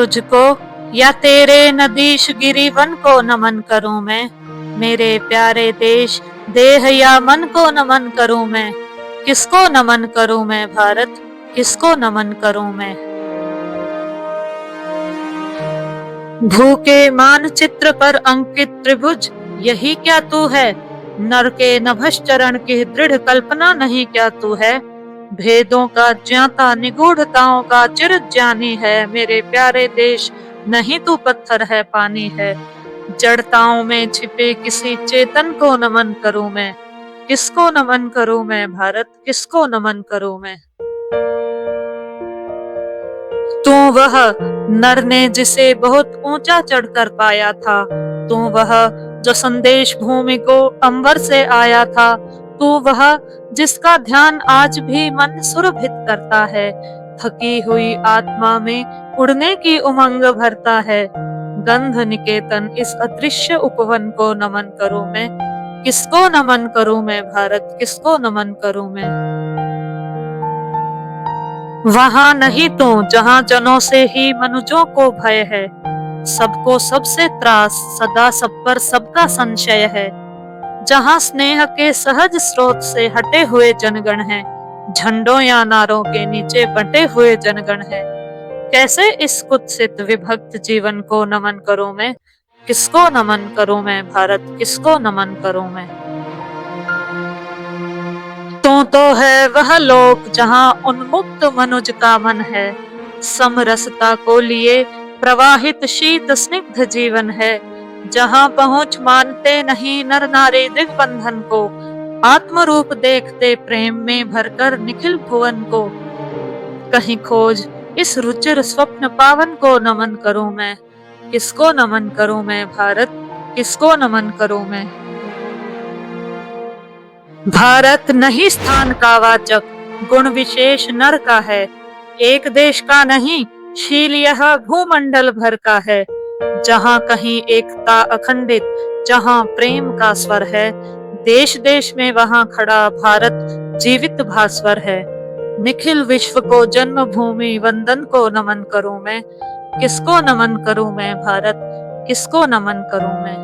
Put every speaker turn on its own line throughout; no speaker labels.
तुझको या तेरे नदीश गिरिवन को नमन करूं मैं, मेरे प्यारे देश देह या मन को नमन करूं मैं, किसको नमन करूं मैं भारत, किसको नमन करूं मैं। भूखे मानचित्र पर अंकित त्रिभुज यही क्या तू है, नर के नभश्चरण की दृढ़ कल्पना नहीं क्या तू है। भेदों का ज्ञाता निगूढ़ताओं का चिरज्ञानी है, मेरे प्यारे देश नहीं तू पत्थर है पानी है। जड़ताओं में छिपे किसी चेतन को नमन करूं मैं, किसको नमन करूं मैं भारत, किसको नमन करूं मैं। तू वह नर ने जिसे बहुत ऊंचा चढ़कर पाया था, तू वह जो संदेश भूमि को अंबर से आया था, तू वह जिसका ध्यान आज भी मन सुरभित करता है। थकी हुई आत्मा में उड़ने की उमंग भरता है। गंध निकेतन इस अदृश्य उपवन को नमन करूं मैं, किसको नमन करूं मैं भारत, किसको नमन करूं मैं। वहां नहीं तो जहां जनों से ही मनुजों को भय है, सबको सबसे त्रास सदा सब पर सबका संशय है। जहां स्नेह के सहज स्रोत से हटे हुए जनगण हैं, झंडों या नारों के नीचे बंटे हुए जनगण हैं। कैसे इस कुत्सित विभक्त जीवन को नमन करूं मैं, किसको नमन करूं मैं भारत, किसको नमन करूं मैं। तो है वह लोक जहां उन्मुक्त मनुज का मन है, समरसता को लिए प्रवाहित शीत स्निग्ध जीवन है। जहां पहुंच मानते नहीं नर नारी दिग्बंधन को, आत्म रूप देखते प्रेम में भरकर निखिल भुवन को। कहीं खोज इस रुचिर स्वप्न पावन को नमन करूं मैं, किसको नमन करूं मैं भारत, किसको नमन करूं मैं। भारत नहीं स्थान का वाचक, गुण विशेष नर का है। एक देश का नहीं शील यह भूमंडल भर का है। जहां कहीं एकता अखंडित, जहां प्रेम का स्वर है, देश देश में वहां खड़ा भारत जीवित भास्वर है। निखिल विश्व को जन्मभूमि वंदन को नमन करूं मैं, किसको नमन करूं मैं भारत, किसको नमन करूं मैं।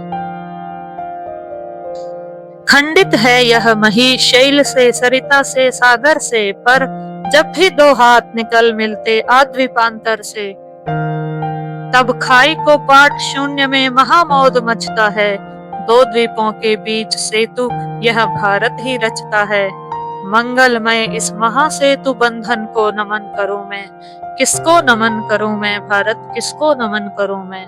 खंडित है यह मही शैल से, सरिता से, सागर से, पर जब भी दो हाथ निकल मिलते आद्वीपांतर से, तब खाई को पाट शून्य में महामौद मचता है। दो द्वीपों के बीच सेतु यह भारत ही रचता है। मंगलमय इस महासेतु बंधन को नमन करूं मैं, किसको नमन करूं मैं भारत, किसको नमन करूं मैं।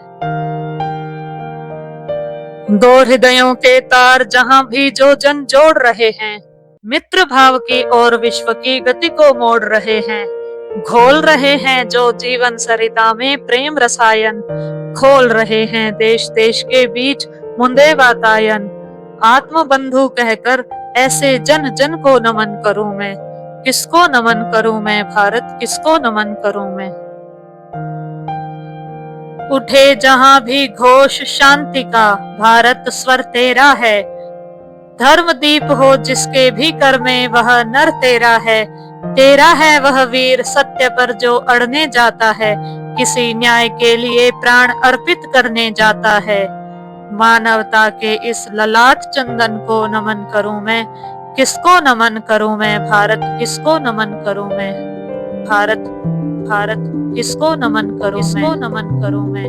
दो हृदयों के तार जहां भी जो जन जोड़ रहे हैं, मित्र भाव की और विश्व की गति को मोड़ रहे हैं। घोल रहे हैं जो जीवन सरिता में प्रेम रसायन, खोल रहे हैं देश देश के बीच मुंदे वातायन। आत्म बंधु कहकर ऐसे जन जन को नमन करूं मैं, किसको नमन करूं मैं भारत, किसको नमन करूं मैं। उठे जहां भी घोष शांति का, भारत स्वर तेरा है। धर्म दीप हो जिसके भी कर में, वह नर तेरा है। तेरा है वह वीर सत्य पर जो अड़ने जाता है, किसी न्याय के लिए प्राण अर्पित करने जाता है। मानवता के इस ललाट चंदन को नमन करूं मैं, किसको नमन करूं मैं भारत, किसको नमन करूं मैं। भारत भारत किसको नमन करूं, किसको नमन करूं मैं।